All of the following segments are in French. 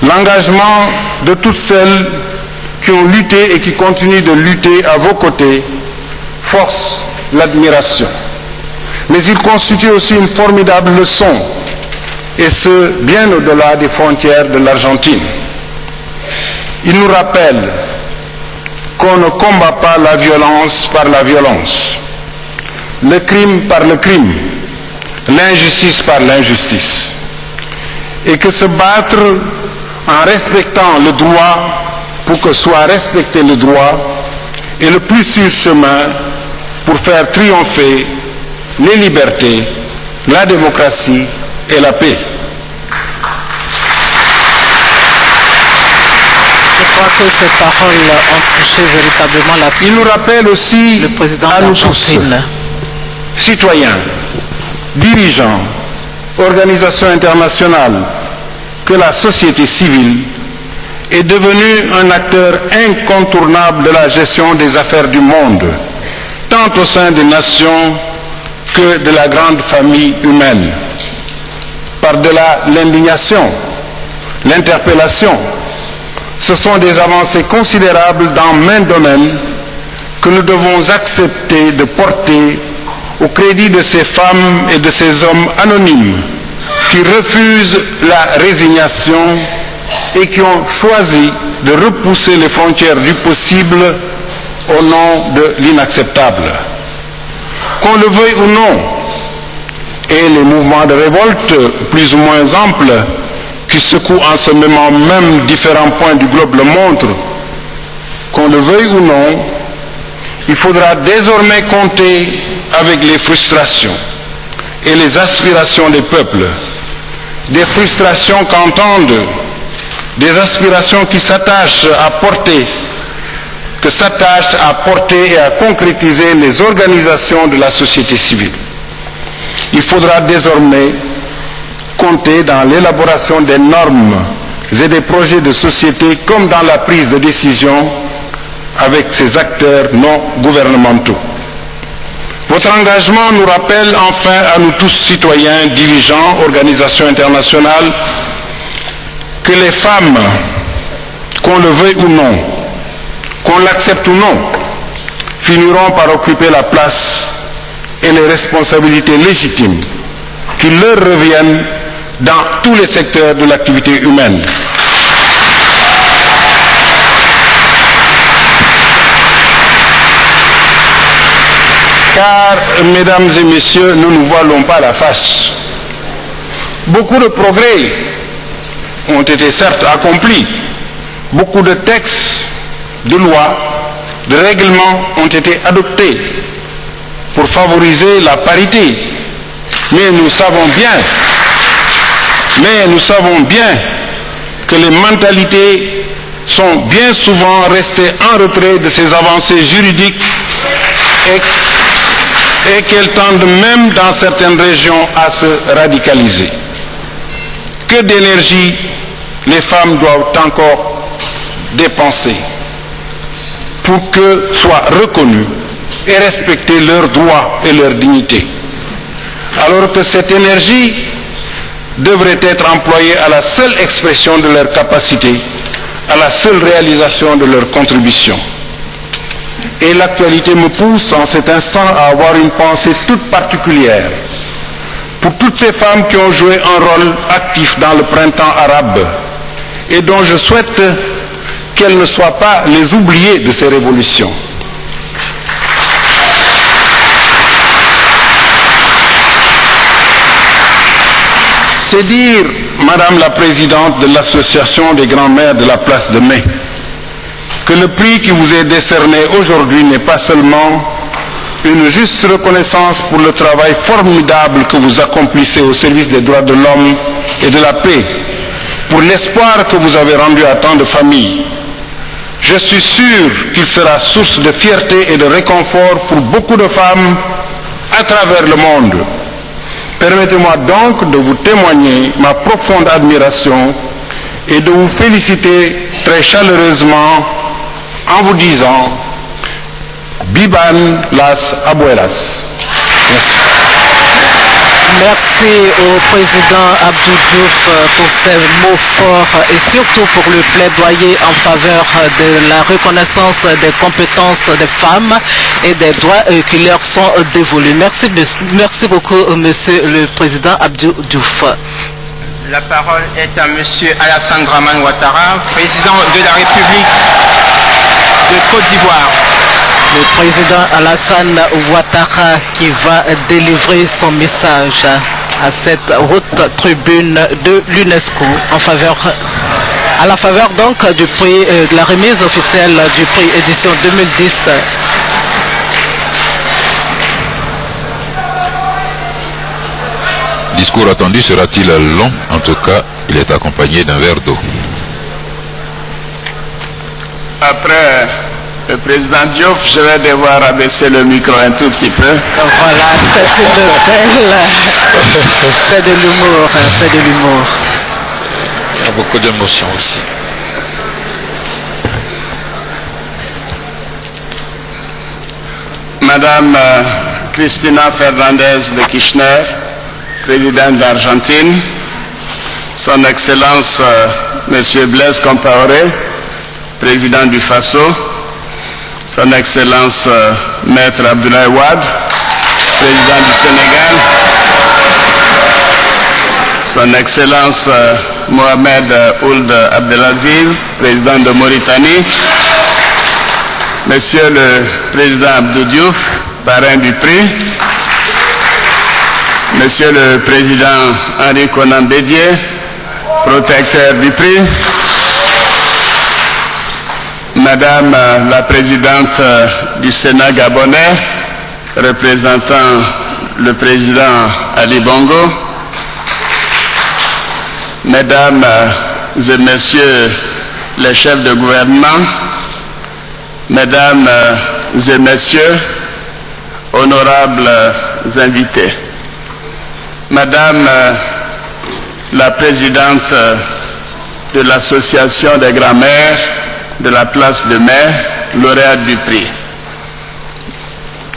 L'engagement de toutes celles qui ont lutté et qui continuent de lutter à vos côtés force l'admiration. Mais il constitue aussi une formidable leçon, et ce, bien au-delà des frontières de l'Argentine. Il nous rappelle qu'on ne combat pas la violence par la violence, le crime par le crime, l'injustice par l'injustice, et que se battre en respectant le droit pour que soit respecté le droit est le plus sûr chemin pour faire triompher les libertés, la démocratie et la paix. Je crois que ces paroles ont touché véritablement la Il nous rappelle aussi le président à nous tous, citoyens, dirigeants, organisations internationales, que la société civile est devenue un acteur incontournable de la gestion des affaires du monde, tant au sein des nations que de la grande famille humaine. Par-delà l'indignation, l'interpellation, ce sont des avancées considérables dans maints domaines que nous devons accepter de porter au crédit de ces femmes et de ces hommes anonymes qui refusent la résignation et qui ont choisi de repousser les frontières du possible au nom de l'inacceptable. Qu'on le veuille ou non, et les mouvements de révolte plus ou moins amples qui secouent en ce moment même différents points du globe le montrent, qu'on le veuille ou non, il faudra désormais compter avec les frustrations et les aspirations des peuples, des frustrations qu'entendent, des aspirations qui s'attachent à porter, et à concrétiser les organisations de la société civile. Il faudra désormais compter dans l'élaboration des normes et des projets de société comme dans la prise de décision avec ces acteurs non gouvernementaux. Votre engagement nous rappelle enfin à nous tous citoyens, dirigeants, organisations internationales, que les femmes, qu'on le veuille ou non, qu'on l'accepte ou non, finiront par occuper la place et les responsabilités légitimes qui leur reviennent dans tous les secteurs de l'activité humaine. Car, mesdames et messieurs, nous ne voilons pas la face. Beaucoup de progrès ont été certes accomplis. Beaucoup de textes, de lois, de règlements ont été adoptés pour favoriser la parité. Mais nous savons bien que les mentalités sont bien souvent restées en retrait de ces avancées juridiques et qu'elles tendent même dans certaines régions à se radicaliser. Que d'énergie les femmes doivent encore dépenser pour que soient reconnus et respecter leurs droits et leur dignité, alors que cette énergie devrait être employée à la seule expression de leurs capacités, à la seule réalisation de leurs contributions. Et l'actualité me pousse en cet instant à avoir une pensée toute particulière pour toutes ces femmes qui ont joué un rôle actif dans le printemps arabe et dont je souhaite qu'elles ne soient pas les oubliées de ces révolutions. C'est dire, Madame la Présidente de l'Association des grands-mères de la place de Mai, que le prix qui vous est décerné aujourd'hui n'est pas seulement une juste reconnaissance pour le travail formidable que vous accomplissez au service des droits de l'homme et de la paix, pour l'espoir que vous avez rendu à tant de familles. Je suis sûr qu'il sera source de fierté et de réconfort pour beaucoup de femmes à travers le monde. Permettez-moi donc de vous témoigner ma profonde admiration et de vous féliciter très chaleureusement en vous disant Vivan las abuelas. Merci. Merci au président Abdou Diouf pour ses mots forts et surtout pour le plaidoyer en faveur de la reconnaissance des compétences des femmes et des droits qui leur sont dévolus. Merci beaucoup, monsieur le président Abdou Diouf. La parole est à monsieur Alassane Dramane Ouattara, président de la République de Côte d'Ivoire. Le président Alassane Ouattara qui va délivrer son message à cette haute tribune de l'UNESCO à la faveur donc du prix, de la remise officielle du prix édition 2010. Discours attendu sera-t-il long? En tout cas, il est accompagné d'un verre d'eau. Après le président Diop, je vais devoir abaisser le micro un tout petit peu. Voilà, c'est une belle... c'est de l'humour, c'est de l'humour. Il y a beaucoup d'émotions aussi. Madame Cristina Fernandez de Kirchner, présidente d'Argentine, Son Excellence Monsieur Blaise Compaoré, président du Faso, Son Excellence Maître Abdoulaye Wade, président du Sénégal, Son Excellence Mohamed Ould Abdelaziz, président de Mauritanie, Monsieur le Président Abdou Diouf, parrain du prix, Monsieur le Président Henri Konan Bédié, protecteur du prix, Madame la Présidente du Sénat gabonais, représentant le Président Ali Bongo, Mesdames et Messieurs les chefs de gouvernement, Mesdames et Messieurs, honorables invités, Madame la Présidente de l'Association des grands-mères de la place de Mai, lauréate du prix,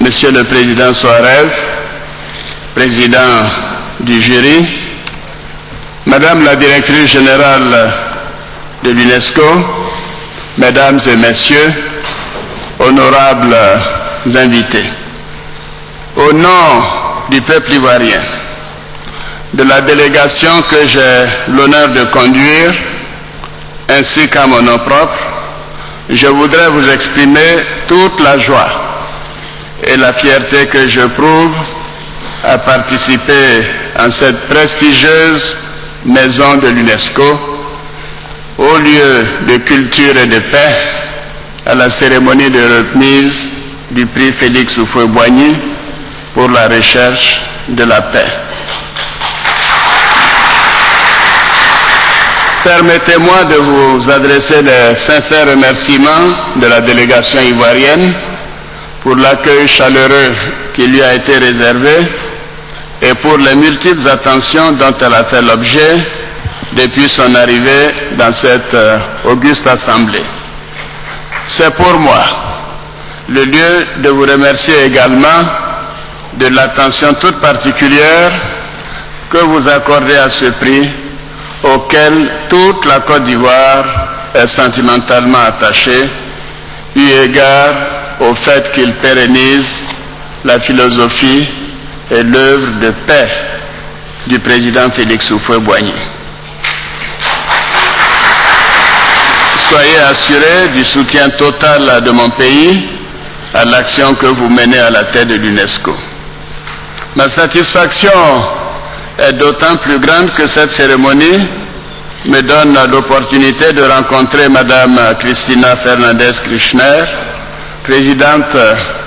Monsieur le Président Suarez, Président du jury, Madame la Directrice Générale de l'UNESCO, Mesdames et Messieurs, honorables invités, au nom du peuple ivoirien, de la délégation que j'ai l'honneur de conduire, ainsi qu'à mon nom propre, je voudrais vous exprimer toute la joie et la fierté que j'éprouve à participer à cette prestigieuse maison de l'UNESCO, au lieu de culture et de paix, à la cérémonie de remise du prix Félix Houphouët-Boigny pour la recherche de la paix. Permettez-moi de vous adresser les sincères remerciements de la délégation ivoirienne pour l'accueil chaleureux qui lui a été réservé et pour les multiples attentions dont elle a fait l'objet depuis son arrivée dans cette auguste assemblée. C'est pour moi le lieu de vous remercier également de l'attention toute particulière que vous accordez à ce prix auquel toute la Côte d'Ivoire est sentimentalement attachée, eu égard au fait qu'il pérennise la philosophie et l'œuvre de paix du président Félix Houphouët-Boigny. Soyez assurés du soutien total de mon pays à l'action que vous menez à la tête de l'UNESCO. Ma satisfaction est d'autant plus grande que cette cérémonie me donne l'opportunité de rencontrer Madame Cristina Fernandez Kirchner, présidente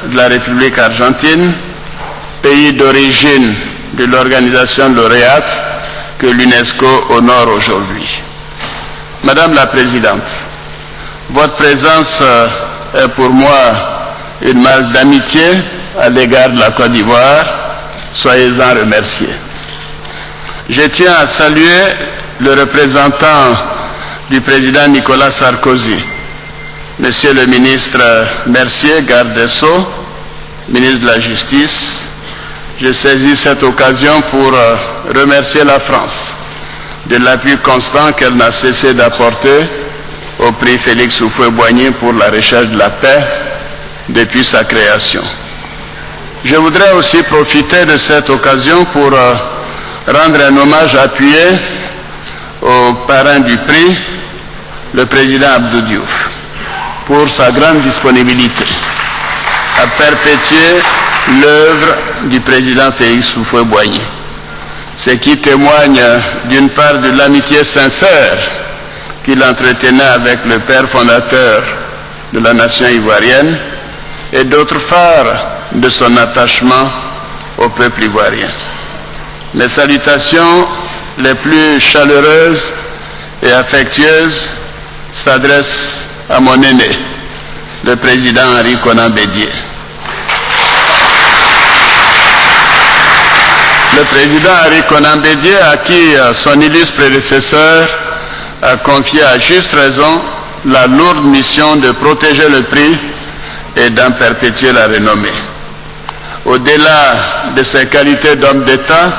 de la République argentine, pays d'origine de l'organisation lauréate que l'UNESCO honore aujourd'hui. Madame la Présidente, votre présence est pour moi une marque d'amitié à l'égard de la Côte d'Ivoire. Soyez-en remerciés. Je tiens à saluer le représentant du président Nicolas Sarkozy, Monsieur le ministre Mercier, garde des Sceaux, ministre de la Justice, je saisis cette occasion pour remercier la France de l'appui constant qu'elle n'a cessé d'apporter au prix Félix Houphouët-Boigny pour la recherche de la paix depuis sa création. Je voudrais aussi profiter de cette occasion pour rendre un hommage appuyé au parrain du prix, le président Abdou Diouf, pour sa grande disponibilité à perpétuer l'œuvre du président Félix Houphouët-Boigny, ce qui témoigne d'une part de l'amitié sincère qu'il entretenait avec le père fondateur de la nation ivoirienne et d'autre part de son attachement au peuple ivoirien. Mes salutations les plus chaleureuses et affectueuses s'adressent à mon aîné, le président Henri Konan Bédié. Le président Henri Konan Bédié, à qui son illustre prédécesseur a confié à juste raison la lourde mission de protéger le prix et d'en perpétuer la renommée. Au-delà de ses qualités d'homme d'État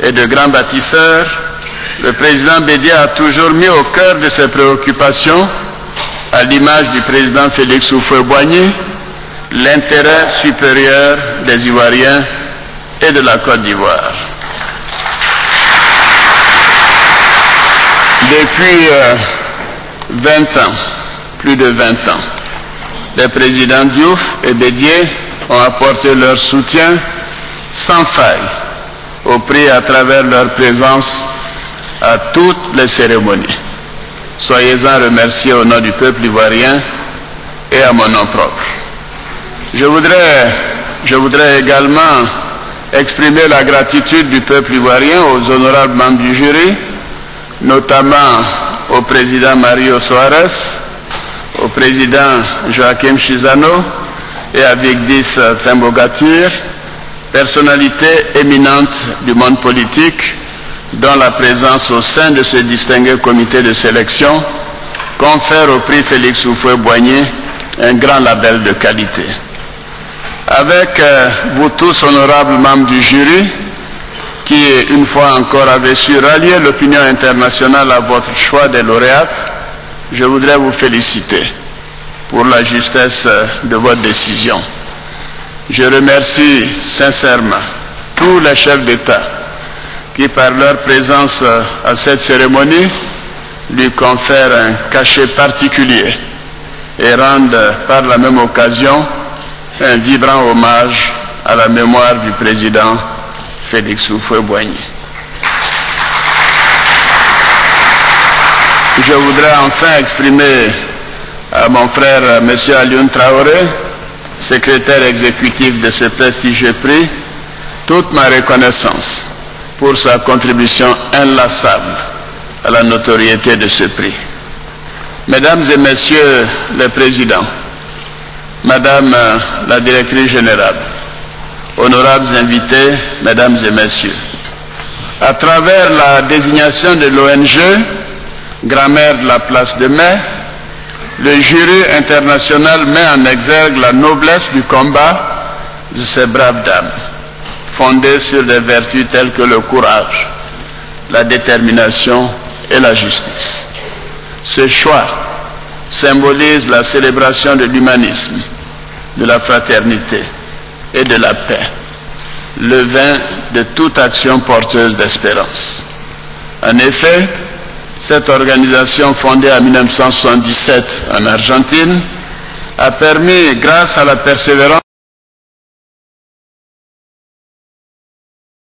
et de grand bâtisseur, le président Bédié a toujours mis au cœur de ses préoccupations, à l'image du président Félix Houphouët-Boigny, l'intérêt supérieur des Ivoiriens et de la Côte d'Ivoire. Depuis 20 ans, plus de 20 ans, les présidents Diouf et Bédié ont apporté leur soutien sans faille au prix à travers leur présence à toutes les cérémonies. Soyez-en remerciés au nom du peuple ivoirien et à mon nom propre. Je voudrais également exprimer la gratitude du peuple ivoirien aux honorables membres du jury, notamment au président Mario Soares, au président Joachim Chissano et à Vigdis Thembogature, personnalités éminentes du monde politique, dont la présence au sein de ce distingué comité de sélection confère au prix Félix Houphouët-Boigny un grand label de qualité. Avec vous tous, honorables membres du jury, qui une fois encore avez su rallier l'opinion internationale à votre choix des lauréates, je voudrais vous féliciter pour la justesse de votre décision. Je remercie sincèrement tous les chefs d'État qui, par leur présence à cette cérémonie, lui confèrent un cachet particulier et rendent par la même occasion un vibrant hommage à la mémoire du président Félix Houphouët-Boigny. Je voudrais enfin exprimer à mon frère M. Alioune Traoré, secrétaire exécutif de ce prestigieux prix, toute ma reconnaissance pour sa contribution inlassable à la notoriété de ce prix. Mesdames et Messieurs les présidents, Madame la directrice générale, honorables invités, Mesdames et Messieurs, à travers la désignation de l'ONG Grammaire de la place de Mai, le jury international met en exergue la noblesse du combat de ces braves dames, fondées sur des vertus telles que le courage, la détermination et la justice. Ce choix symbolise la célébration de l'humanisme, de la fraternité et de la paix, le vin de toute action porteuse d'espérance. En effet, cette organisation fondée en 1977 en Argentine a permis, grâce à la persévérance